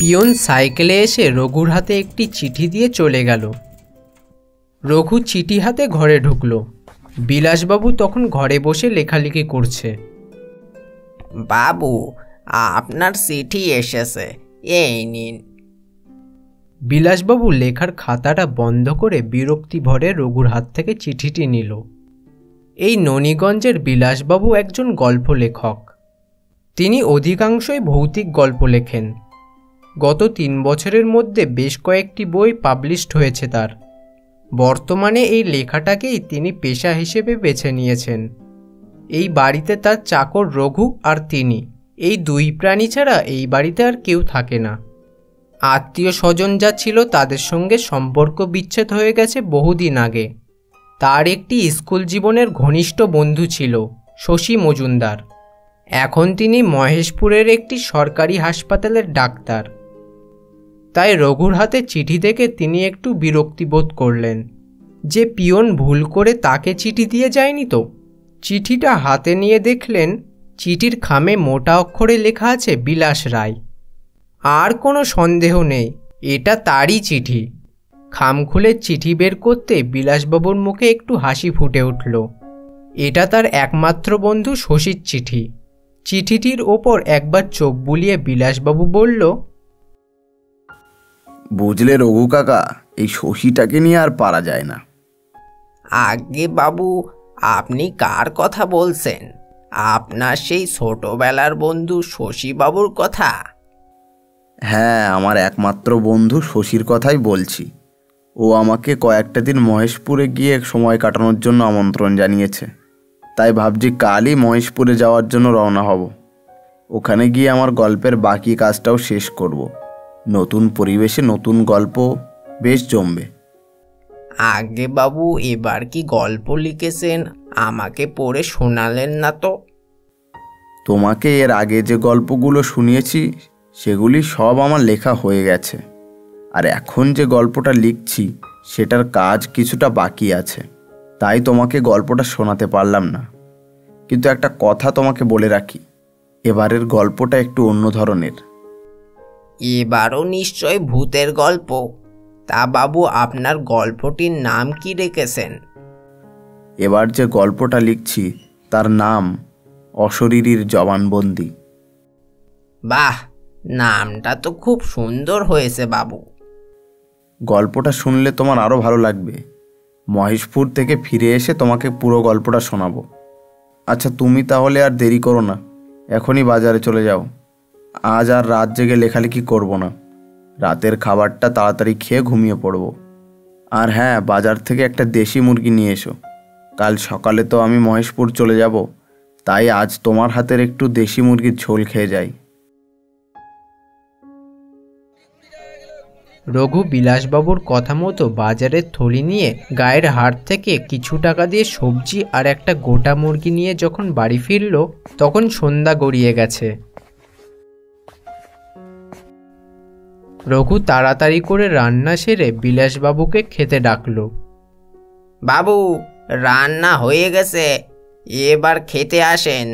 Peon সাইকেলে এসে রঘুর হাতে একটি চিঠি দিয়ে চলে গেল। রঘু চিঠি হাতে ঘরে ঢুকল। বিলাসবাবু তখন ঘরে বসে লেখালেখি করছে। বাবু, আপনার চিঠি এসেছে, এই নিন। বিলাসবাবু লেখার খাতাটা বন্ধ করে বিরক্তি ভরে রঘুর হাত থেকে চিঠিটি নিল। এই ননীগঞ্জের বিলাসবাবু একজন গল্প লেখক। তিনি অধিকাংশই ভৌতিক গল্প লেখেন। গত 3 বছরের মধ্যে বেশ কয়েকটি বই পাবলিশড হয়েছে তার। বর্তমানে এই লেখাটাকেই তিনি পেশা হিসেবে বেছে নিয়েছেন। এই বাড়িতে তার চাকর রঘু আর তিনি, এই 2 প্রাণী ছাড়া এই বাড়িতে আর কেউ থাকে না। আত্মীয় স্বজন যা ছিল তাদের সঙ্গে সম্পর্ক বিচ্ছেদ হয়ে গেছে বহুদিন আগে। তার একটি স্কুল জীবনের ঘনিষ্ঠ বন্ধু ছিল শশী মজুমদার। এখন তিনি মহেশপুরের একটি সরকারি হাসপাতালের ডাক্তার। তাই রঘুর হাতে চিঠি দেখে তিনি একটু বিরক্তি বোধ করলেন যে পিয়ন ভুল করে তাকে চিঠি দিয়ে যায়নি তো। চিঠিটা হাতে নিয়ে দেখলেন চিঠির খামে মোটা অক্ষরে লেখা আছে বিলাস রায়। আর কোনো সন্দেহ নেই, এটা তারই চিঠি। খাম খুলে চিঠি বের করতে বিলাসবাবুর মুখে একটু হাসি ফুটে উঠল। এটা তার একমাত্র বন্ধু শশীর চিঠি। চিঠিটির ওপর একবার চোখ বুলিয়ে বিলাসবাবু বলল, বুঝলে রঘু কাকা, এই শশীটাকে নিয়ে আর পারা যায় না। আগে বাবু, আপনি কার কথা বলছেন? আপনার সেই ছোটবেলার বন্ধু শশীবাবুর কথা? হ্যাঁ, আমার একমাত্র বন্ধু শশীর কথাই বলছি। ও আমাকে কয়েকটা দিন মহেশপুরে গিয়ে সময় কাটানোর জন্য আমন্ত্রণ জানিয়েছে। তাই ভাবছি কালই মহেশপুরে যাওয়ার জন্য রওনা হব। ওখানে গিয়ে আমার গল্পের বাকি কাজটাও শেষ করব। নতুন পরিবেশে নতুন গল্প বেশ জমবে। আগে বাবু, এবার কি গল্প লিখেছেন? আমাকে পড়ে শোনালেন না তো। তোমাকে এর আগে যে গল্পগুলো শুনিয়েছি সেগুলি সব আমার লেখা হয়ে গেছে। আর এখন যে গল্পটা লিখছি সেটার কাজ কিছুটা বাকি আছে। তাই তোমাকে গল্পটা শোনাতে পারলাম না। কিন্তু একটা কথা তোমাকে বলে রাখি, এবারের গল্পটা একটু অন্য ধরনের। এবারও নিশ্চয় ভূতের গল্প। তা বাবু, আপনার গল্পটির নাম কি রেখেছেন? এবার যে গল্পটা লিখছি তার নাম অশরীরীর জবানবন্দি। বাহ, নামটা তো খুব সুন্দর হয়েছে বাবু। গল্পটা শুনলে তোমার আরও ভালো লাগবে। মহেশপুর থেকে ফিরে এসে তোমাকে পুরো গল্পটা শোনাবো। আচ্ছা, তুমি তাহলে আর দেরি করো না, এখনই বাজারে চলে যাও। আজ আর রাত জেগে লেখালেখি করবো না। রাতের খাবারটা তাড়াতাড়ি খেয়ে ঘুমিয়ে পড়ব। আর হ্যাঁ, বাজার থেকে একটা দেশি মুরগি নিয়ে এসো। কাল সকালে তো আমি মহেশপুর চলে যাব, তাই আজ তোমার হাতের একটু দেশি মুরগির ঝোল খেয়ে যাই। রঘু বিলাসবাবুর কথা মতো বাজারের থলি নিয়ে গায়ের হাট থেকে কিছু টাকা দিয়ে সবজি আর একটা গোটা মুরগি নিয়ে যখন বাড়ি ফিরল তখন সন্ধ্যা গড়িয়ে গেছে। রঘু তাড়াতাড়ি করে রান্না সেরে বিলাসবাবুকে খেতে ডাকল। বাবু, রান্না হয়ে গেছে, এবার খেতে আসেন।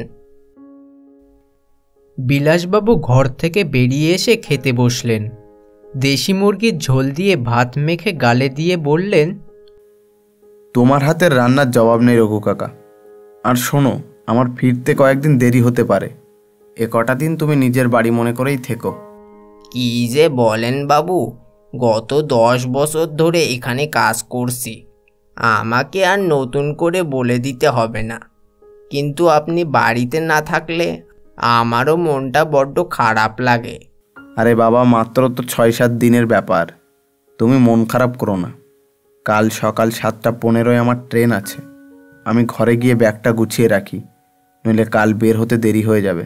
বিলাসবাবু ঘর থেকে বেরিয়ে এসে খেতে বসলেন। দেশি মুরগির ঝোল দিয়ে ভাত মেখে গালে দিয়ে বললেন, তোমার হাতের রান্নার জবাব নেই রঘু কাকা। আর শোনো, আমার ফিরতে কয়েকদিন দেরি হতে পারে। এ কটা দিন তুমি নিজের বাড়ি মনে করেই থেকো। কি যে বলেন বাবু, গত 10 বছর ধরে এখানে কাজ করছি। আমাকে আর নতুন করে বলে দিতে হবে না। কিন্তু আপনি বাড়িতে না থাকলে আমারও মনটা বড্ড খারাপ লাগে। আরে বাবা, মাত্র তো 6-7 দিনের ব্যাপার। তুমি মন খারাপ করো না। কাল সকাল 7:15 আমার ট্রেন আছে। আমি ঘরে গিয়ে ব্যাগটা গুছিয়ে রাখি, নইলে কাল বের হতে দেরি হয়ে যাবে।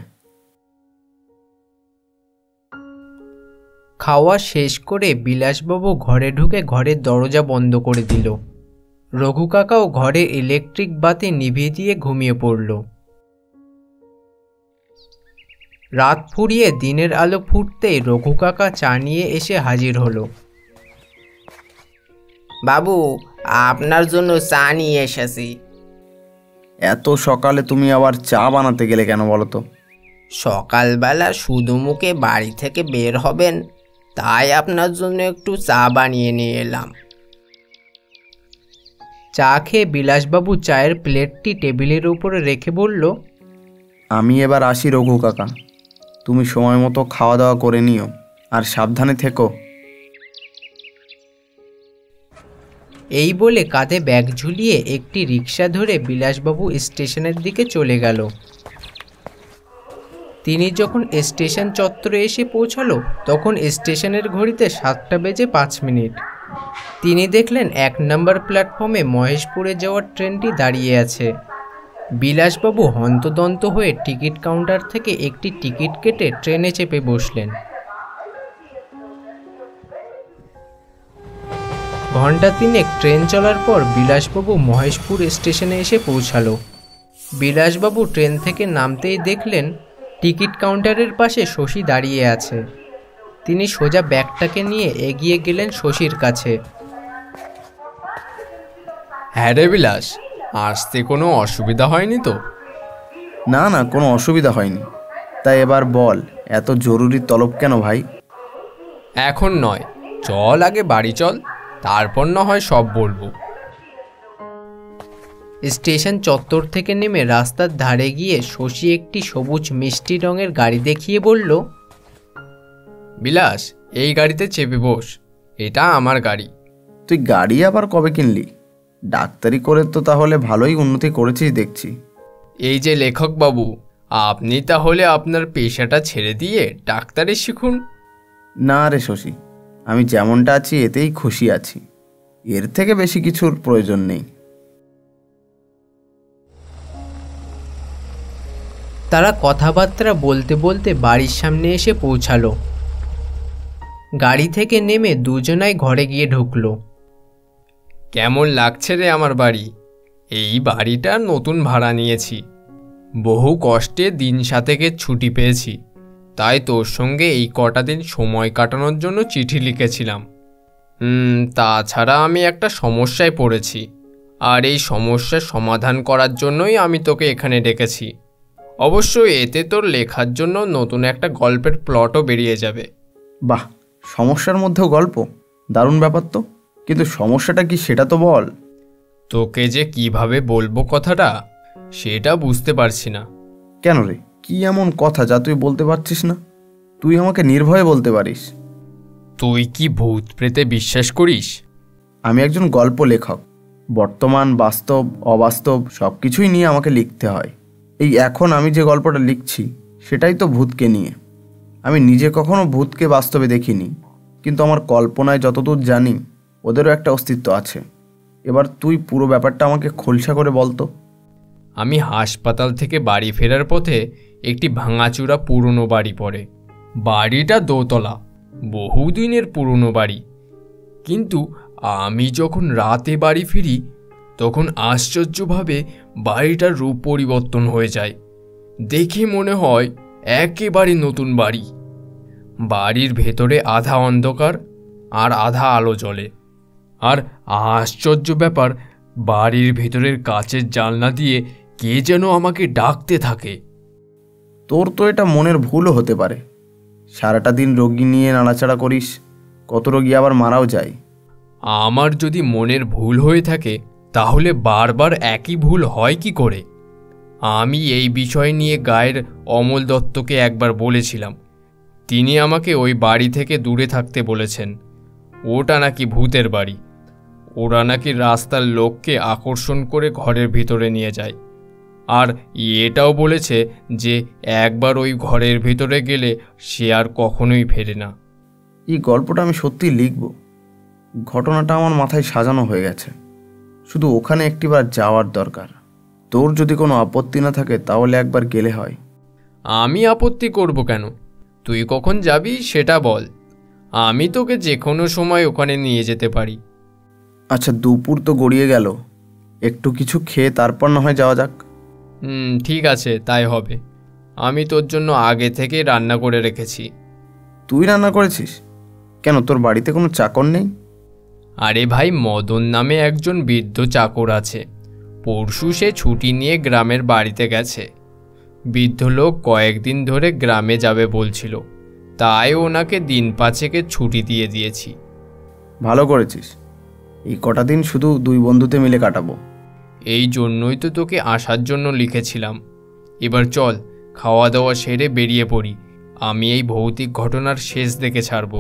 খাওয়া শেষ করে বিলাসবাবু ঘরে ঢুকে ঘরের দরজা বন্ধ করে দিল। রঘু কাকাও ঘরে ইলেকট্রিক বাতি নিভিয়ে দিয়ে ঘুমিয়ে পড়ল। রাত ফুরিয়ে দিনের আলো ফুটতেই রঘু কাকা চা নিয়ে এসে হাজির হলো। বাবু, আপনার জন্য চা নিয়ে এসেছি। এত সকালে তুমি আবার চা বানাতে গেলে কেন বলো তো? সকালবেলা শুধু মুখে বাড়ি থেকে বের হবেন, তাই আপনার জন্য একটু চা বানিয়ে নিয়ে এলাম। চা খেয়ে বিলাসবাবু চায়ের প্লেটটি টেবিলের উপরে রেখে বলল, আমি এবার আসি রঘু কাকা, তুমি সময় মতো খাওয়া দাওয়া করে নিও আর সাবধানে থেকো। এই বলে কাঁধে ব্যাগ ঝুলিয়ে একটি রিক্সা ধরে বিলাসবাবু স্টেশনের দিকে চলে গেল। তিনি যখন স্টেশন চত্বরে এসে পৌঁছালো তখন স্টেশনের ঘড়িতে 7:05। তিনি দেখলেন 1 নম্বর প্ল্যাটফর্মে মহেশপুরে যাওয়ার ট্রেনটি দাঁড়িয়ে আছে। বিলাসবাবু হন্তদন্ত হয়ে টিকিট কাউন্টার থেকে একটি টিকিট কেটে ট্রেনে চেপে বসলেন। ঘণ্টা 3 ট্রেন চলার পর বিলাসবাবু মহেশপুর স্টেশনে এসে পৌঁছালো। বিলাসবাবু ট্রেন থেকে নামতেই দেখলেন টিকিট কাউন্টারের পাশে শশী দাঁড়িয়ে আছে। তিনি সোজা ব্যাগটাকে নিয়ে এগিয়ে গেলেন শশীর কাছে। হ্যাঁ রে বিলাস, আসতে কোনো অসুবিধা হয়নি তো? না না, কোনো অসুবিধা হয়নি। তাই এবার বল, এত জরুরি তলব কেন ভাই? এখন নয়, চল আগে বাড়ি চল, তারপর না হয় সব বলবো। স্টেশন চত্বর থেকে নেমে রাস্তার ধারে গিয়ে শশী একটি সবুজ মিষ্টি রঙের গাড়ি দেখিয়ে বলল, বিলাস, এই গাড়িতে চেপে বস, এটা আমার গাড়ি। তুই গাড়ি আবার কবে কিনলি? ডাক্তারি করে তো তাহলে ভালোই উন্নতি করেছিস দেখছি। এই যে লেখক বাবু, আপনি তাহলে আপনার পেশাটা ছেড়ে দিয়ে ডাক্তারি শিখুন। না রে শশী, আমি যেমনটা আছি এতেই খুশি আছি, এর থেকে বেশি কিছুর প্রয়োজন নেই। তারা কথাবার্তা বলতে বলতে বাড়ির সামনে এসে পৌঁছালো। গাড়ি থেকে নেমে দুজনাই ঘরে গিয়ে ঢুকলো। কেমন লাগছে রে আমার বাড়ি? এই বাড়িটা নতুন ভাড়া নিয়েছি, বহু কষ্টে দিন 7 ছুটি পেয়েছি, তাই তোর সঙ্গে এই কটা দিন সময় কাটানোর জন্য চিঠি লিখেছিলাম। তাছাড়া আমি একটা সমস্যায় পড়েছি, আর এই সমস্যার সমাধান করার জন্যই আমি তোকে এখানে ডেকেছি। অবশ্য এতে তোর লেখার জন্য নতুন একটা গল্পের প্লটও বেরিয়ে যাবে। বাহ, সমস্যার মধ্যেও গল্প, দারুণ ব্যাপার তো। কিন্তু সমস্যাটা কি সেটা তো বল। তোকে যে কিভাবে বলবো কথাটা, সেটা বুঝতে পারছি না। কেন রে, কি এমন কথা যা তুই বলতে পারছিস না? তুই আমাকে নির্ভয়ে বলতে পারিস। তুই কি ভূত প্রেতে বিশ্বাস করিস? আমি একজন গল্প লেখক, বর্তমান, বাস্তব, অবাস্তব সব কিছুই নিয়ে আমাকে লিখতে হয়। এই এখন আমি যে গল্পটা লিখছি সেটাই তো ভূতকে নিয়ে। আমি নিজে কখনো ভূতকে বাস্তবে দেখিনি, কিন্তু আমার কল্পনায় যতদূর জানি ওদেরও একটা অস্তিত্ব আছে। এবার তুই পুরো ব্যাপারটা আমাকে খোলসা করে বলতো। আমি হাসপাতাল থেকে বাড়ি ফেরার পথে একটি ভাঙাচুরা পুরনো বাড়ি পড়ে। বাড়িটা দোতলা, বহুদিনের পুরনো বাড়ি। কিন্তু আমি যখন রাতে বাড়ি ফিরি তখন আশ্চর্যভাবে বাড়িটার রূপ পরিবর্তন হয়ে যায়। দেখে মনে হয় একেবারে নতুন বাড়ি। বাড়ির ভেতরে আধা অন্ধকার আর আধা আলো জ্বলে। আর আশ্চর্য ব্যাপার, বাড়ির ভেতরের কাচের জানলা দিয়ে কে যেন আমাকে ডাকতে থাকে। তোর তো এটা মনের ভুলও হতে পারে। সারাটা দিন রোগী নিয়ে নাড়াচাড়া করিস, কত রোগী আবার মারাও যায়। আমার যদি মনের ভুল হয়ে থাকে তাহলে বারবার একই ভুল হয় কি করে? আমি এই বিষয় নিয়ে গায়ের অমল দত্তকে একবার বলেছিলাম। তিনি আমাকে ওই বাড়ি থেকে দূরে থাকতে বলেছেন। ওটা নাকি ভূতের বাড়ি। ওরা নাকি রাস্তার লোককে আকর্ষণ করে ঘরের ভিতরে নিয়ে যায়। আর এটাও বলেছে যে একবার ওই ঘরের ভিতরে গেলে সে আর কখনোই ফেরে না। এই গল্পটা আমি সত্যিই লিখব। ঘটনাটা আমার মাথায় সাজানো হয়ে গেছে, শুধু ওখানে একটিবার যাওয়ার দরকার। তোর যদি কোনো আপত্তি না থাকে তাহলে একবার গেলে হয়। আমি আপত্তি করব কেন? তুই কখন যাবি সেটা বল, আমি তোকে যে কোনো সময় ওখানে নিয়ে যেতে পারি। আচ্ছা, দুপুর তো গড়িয়ে গেল, একটু কিছু খেয়ে তারপর না হয় যাওয়া যাক। ঠিক আছে, তাই হবে। আমি তোর জন্য আগে থেকে রান্না করে রেখেছি। তুই রান্না করেছিস? কেন, তোর বাড়িতে কোনো চাকর নেই? আরে ভাই, মদন নামে একজন বৃদ্ধ চাকর আছে। পরশু সে ছুটি নিয়ে গ্রামের বাড়িতে গেছে। বৃদ্ধ লোক কয়েকদিন ধরে গ্রামে যাবে বলছিল, তাই ওনাকে দিন 5 ছুটি দিয়ে দিয়েছি। ভালো করেছিস। এই কটা দিন শুধু দুই বন্ধুতে মিলে কাটাবো। এই জন্যই তো তোকে আসার জন্য লিখেছিলাম। এবার চল, খাওয়া দাওয়া সেরে বেরিয়ে পড়ি। আমি এই ভৌতিক ঘটনার শেষ দেখে ছাড়ব।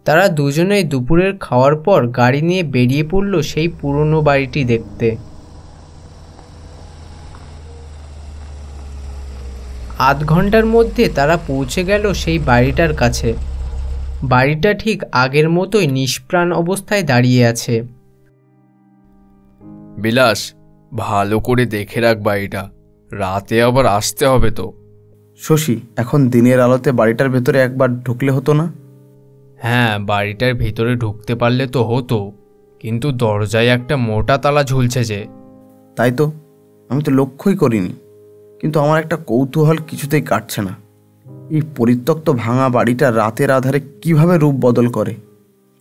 তারা দুজনেই দুপুরের খাওয়ার পর গাড়ি নিয়ে বেরিয়ে পড়ল সেই পুরনো বাড়িটি দেখতে। আধ ঘন্টার মধ্যে তারা পৌঁছে গেল সেই বাড়িটার কাছে। বাড়িটা ঠিক আগের মতোই নিষ্প্রাণ অবস্থায় দাঁড়িয়ে আছে। বিলাস, ভালো করে দেখে রাখ বাড়িটা, রাতে আবার আসতে হবে তো। শশী, এখন দিনের আলোতে বাড়িটার ভেতরে একবার ঢুকলে হতো না? হ্যাঁ, বাড়িটার ভিতরে ঢুকতে পারলে তো হতো, কিন্তু দরজায় একটা মোটা তালা ঝুলছে যে। তাই তো, আমি তো লক্ষ্যই করিনি। কিন্তু আমার একটা কৌতূহল কিছুতেই কাটছে না। এই পরিত্যক্ত ভাঙা বাড়িটা রাতের আধারে কিভাবে রূপ বদল করে?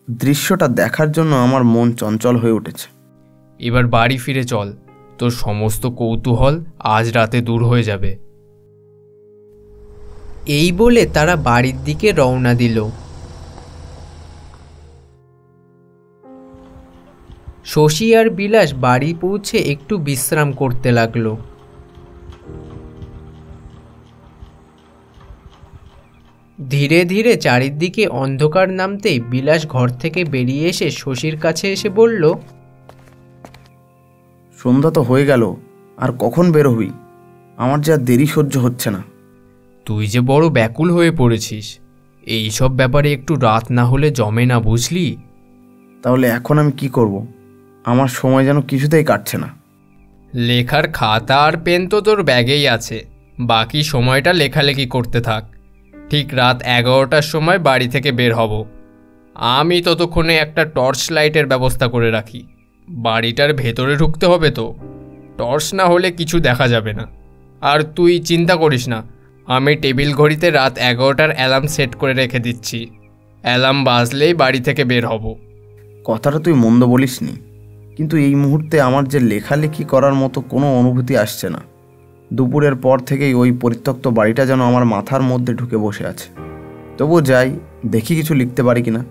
দৃশ্যটা দেখার জন্য আমার মন চঞ্চল হয়ে উঠেছে। এবার বাড়ি ফিরে চল, তোর সমস্ত কৌতূহল আজ রাতে দূর হয়ে যাবে। এই বলে তারা বাড়ির দিকে রওনা দিল। শশী আর বিলাস বাড়ি পৌঁছে একটু বিশ্রাম করতে লাগলো। ধীরে ধীরে চারিদিকে অন্ধকার নামতেই বিলাস ঘর থেকে বেরিয়ে এসে শশীর কাছে এসে বলল, সন্ধ্যা তো হয়ে গেল, আর কখন বের হবি? আমার যা দেরি সহ্য হচ্ছে না। তুই যে বড় ব্যাকুল হয়ে পড়েছিস, এই সব ব্যাপারে একটু রাত না হলে জমে না, বুঝলি? তাহলে এখন আমি কি করব? আমার সময় যেন কিছুতেই কাটছে না। লেখার খাতা আর পেন তো তোর ব্যাগেই আছে, বাকি সময়টা লেখালেখি করতে থাক। ঠিক রাত 11টার সময় বাড়ি থেকে বের হব। আমি ততক্ষণে একটা টর্চ লাইটের ব্যবস্থা করে রাখি। বাড়িটার ভেতরে ঢুকতে হবে তো, টর্চ না হলে কিছু দেখা যাবে না। আর তুই চিন্তা করিস না, আমি টেবিল ঘড়িতে রাত 11টার অ্যালার্ম সেট করে রেখে দিচ্ছি। অ্যালার্ম বাজলেই বাড়ি থেকে বের হব। কথাটা তুই মন্দ বলিসনি, কিন্তু এই মুহূর্তে আমার যে লেখালেখি করার মতো কোনো অনুভূতি আসছে না। দুপুরের পর থেকেই ওই পরিত্যক্ত বাড়িটা যেন আমার মাথার মধ্যে ঢুকে বসে আছে। তবুও যাই, দেখি কিছু লিখতে পারি কিনা।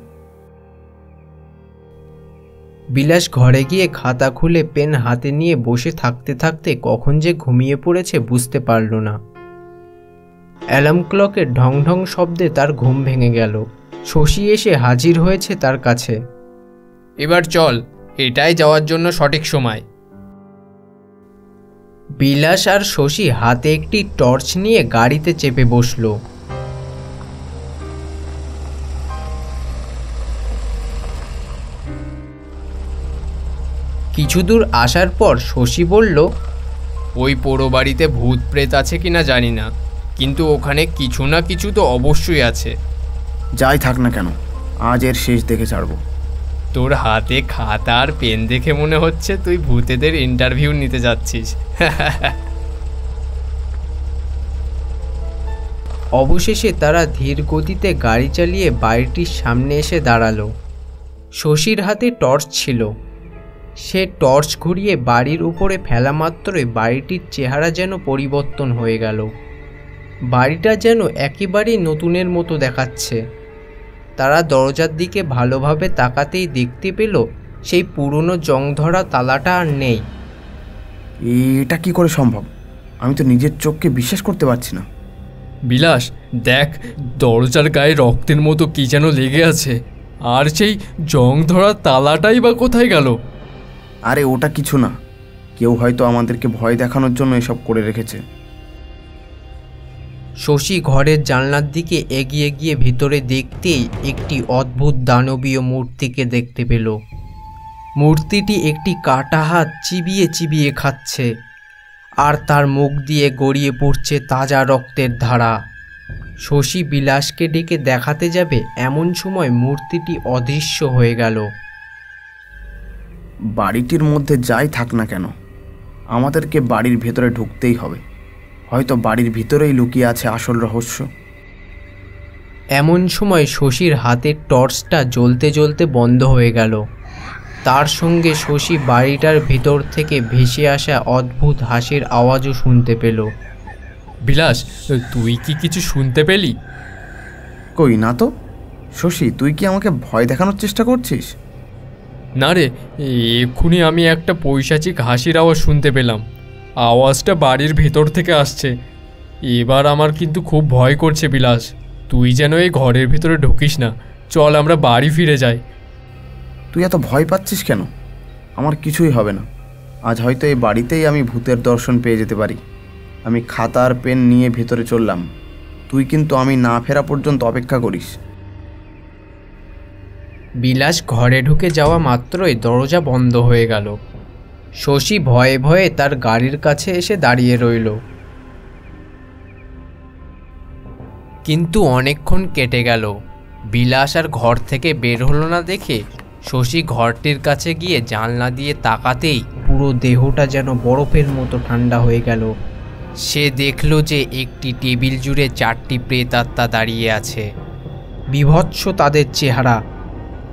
বিলাস ঘরে গিয়ে খাতা খুলে পেন হাতে নিয়ে বসে থাকতে থাকতে কখন যে ঘুমিয়ে পড়েছে বুঝতে পারল না। অ্যালার্ম ক্লকের ঢং ঢং শব্দে তার ঘুম ভেঙে গেল। শশী এসে হাজির হয়েছে তার কাছে। এবার চল, এটাই যাওয়ার জন্য সঠিক সময়। বিলাস আর শশী হাতে একটি টর্চ নিয়ে গাড়িতে চেপে বসল। কিছু দূর আসার পর শশী বলল, ওই পোড়ো বাড়িতে ভূত প্রেত আছে কিনা জানি না, কিন্তু ওখানে কিছু না কিছু তো অবশ্যই আছে। যাই থাক না কেন, আজ এর শেষ দেখে ছাড়ব। তোর হাতে খাতা আর পেন দেখে মনে হচ্ছে তুই ভূতেদের ইন্টারভিউ নিতে যাচ্ছিস। অবশেষে তারা ধীর গতিতে গাড়ি চালিয়ে বাড়িটির সামনে এসে দাঁড়ালো। শশীর হাতে টর্চ ছিল। সে টর্চ ঘুরিয়ে বাড়ির উপরে ফেলা মাত্রই বাড়িটির চেহারা যেন পরিবর্তন হয়ে গেল। বাড়িটা যেন একেবারেই নতুনের মতো দেখাচ্ছে। তারা দরজার দিকে ভালোভাবে তাকাতেই দেখতে পেল সেই পুরনো জংধরা তালাটা আর নেই। এটা কি করে সম্ভব? আমি তো নিজের চোখকে বিশ্বাস করতে পারছি না। বিলাস, দেখ, দরজার গায়ে রক্তের মতো কি যেন লেগে আছে, আর সেই জং ধরা তালাটাই বা কোথায় গেল? আরে ওটা কিছু না, কেউ হয়তো আমাদেরকে ভয় দেখানোর জন্য এসব করে রেখেছে। শশী ঘরের জানলার দিকে এগিয়ে গিয়ে ভিতরে দেখতেই একটি অদ্ভুত দানবীয় মূর্তিকে দেখতে পেল। মূর্তিটি একটি কাটা হাত চিবিয়ে চিবিয়ে খাচ্ছে, আর তার মুখ দিয়ে গড়িয়ে পড়ছে তাজা রক্তের ধারা। শশী বিলাসকে ডেকে দেখাতে যাবে, এমন সময় মূর্তিটি অদৃশ্য হয়ে গেল। বাড়িটির মধ্যে যাই থাক না কেন, আমাদেরকে বাড়ির ভেতরে ঢুকতেই হবে। হয়তো বাড়ির ভিতরেই লুকিয়ে আছে আসল রহস্য। এমন সময় শশীর হাতের টর্চটা জ্বলতে জ্বলতে বন্ধ হয়ে গেল। তার সঙ্গে শশী বাড়িটার ভিতর থেকে ভেসে আসা অদ্ভুত হাসির আওয়াজও শুনতে পেল। বিলাস, তুই কি কিছু শুনতে পেলি? কই না তো। শশী, তুই কি আমাকে ভয় দেখানোর চেষ্টা করছিস? না রে, এক্ষুনি আমি একটা পৈশাচিক হাসির আওয়াজ শুনতে পেলাম। আওয়াজটা বাড়ির ভেতর থেকে আসছে। এবার আমার কিন্তু খুব ভয় করছে বিলাস। তুই যেন এই ঘরের ভেতরে ঢুকিস না। চল আমরা বাড়ি ফিরে যাই। তুই এত ভয় পাচ্ছিস কেন? আমার কিছুই হবে না। আজ হয়তো এই বাড়িতেই আমি ভূতের দর্শন পেয়ে যেতে পারি। আমি খাতা আর পেন নিয়ে ভেতরে চললাম। তুই কিন্তু আমি না ফেরা পর্যন্ত অপেক্ষা করিস। বিলাস ঘরে ঢুকে যাওয়া মাত্রই দরজা বন্ধ হয়ে গেল। শশী ভয়ে ভয়ে তার গাড়ির কাছে এসে দাঁড়িয়ে রইল। কিন্তু অনেকক্ষণ কেটে গেল, বিলাস আর ঘর থেকে বের হলো না দেখে শশী ঘরটির কাছে গিয়ে জানলা দিয়ে তাকাতেই পুরো দেহটা যেন বরফের মতো ঠান্ডা হয়ে গেল। সে দেখল যে একটি টেবিল জুড়ে 4টি প্রেতাত্মা দাঁড়িয়ে আছে। বীভৎস তাদের চেহারা,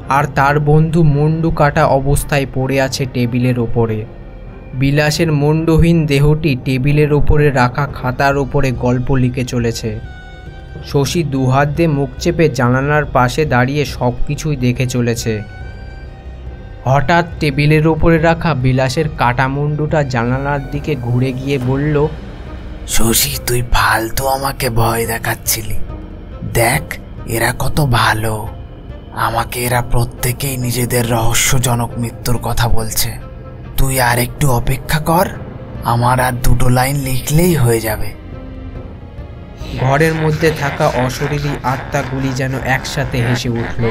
আর তার বন্ধু মুন্ডু কাটা অবস্থায় পড়ে আছে টেবিলের ওপরে। বিলাসের মুন্ডহীন দেহটি টেবিলের ওপরে রাখা খাতার ওপরে গল্প লিখে চলেছে। শশী দুহাত দিয়ে মুখ চেপে জানালার পাশে দাঁড়িয়ে সব কিছুই দেখে চলেছে। হঠাৎ টেবিলের ওপরে রাখা বিলাসের কাটা মুন্ডুটা জানালার দিকে ঘুরে গিয়ে বলল, শশী, তুই ফালতু আমাকে ভয় দেখাচ্ছিলি। দেখ, এরা কত ভালো। আমাকে এরা প্রত্যেকেই নিজেদের রহস্যজনক মৃত্যুর কথা বলছে। তুই আর একটু অপেক্ষা কর, আমার আর 2 লাইন লিখলেই হয়ে যাবে। ঘরের মধ্যে থাকা অশরীরী আত্মাগুলি যেন একসাথে হেসে উঠল।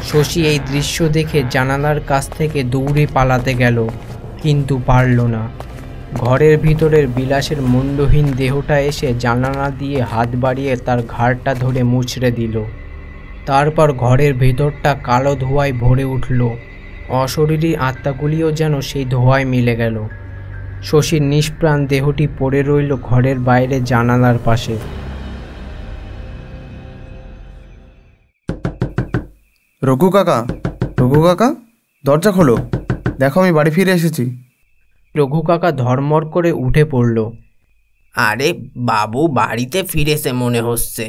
শশী এই দৃশ্য দেখে জানালার কাছ থেকে দৌড়ে পালাতে গেল, কিন্তু পারল না। ঘরের ভিতরের বিলাসের মুন্ডহীন দেহটা এসে জানালা দিয়ে হাত বাড়িয়ে তার ঘাড়টা ধরে মুচড়ে দিল। তারপর ঘরের ভেতরটা কালো ধোঁয়ায় ভরে উঠল। অশরীরী আত্মাগুলিও যেন সেই ধোঁয়ায় মিলে গেল। শশীর নিষ্প্রাণ দেহটি পড়ে রইল ঘরের বাইরে জানালার পাশে। রঘু কাকা, রঘু কাকা, দরজা খোলো। দেখো, আমি বাড়ি ফিরে এসেছি। রঘু কাকা ধর্মর করে উঠে পড়ল। আরে বাবু বাড়িতে ফিরেছে মনে হচ্ছে।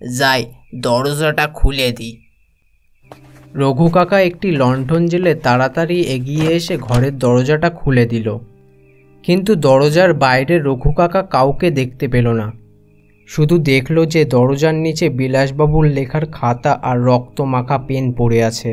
যাই দরজাটা খুলে দিই। রঘু কাকা একটি লণ্ঠন জেলে তাড়াতাড়ি এগিয়ে এসে ঘরের দরজাটা খুলে দিল। কিন্তু দরজার বাইরে রঘু কাকা কাউকে দেখতে পেল না। শুধু দেখল যে দরজার নিচে বিলাসবাবুর লেখার খাতা আর রক্ত মাখা পেন পড়ে আছে।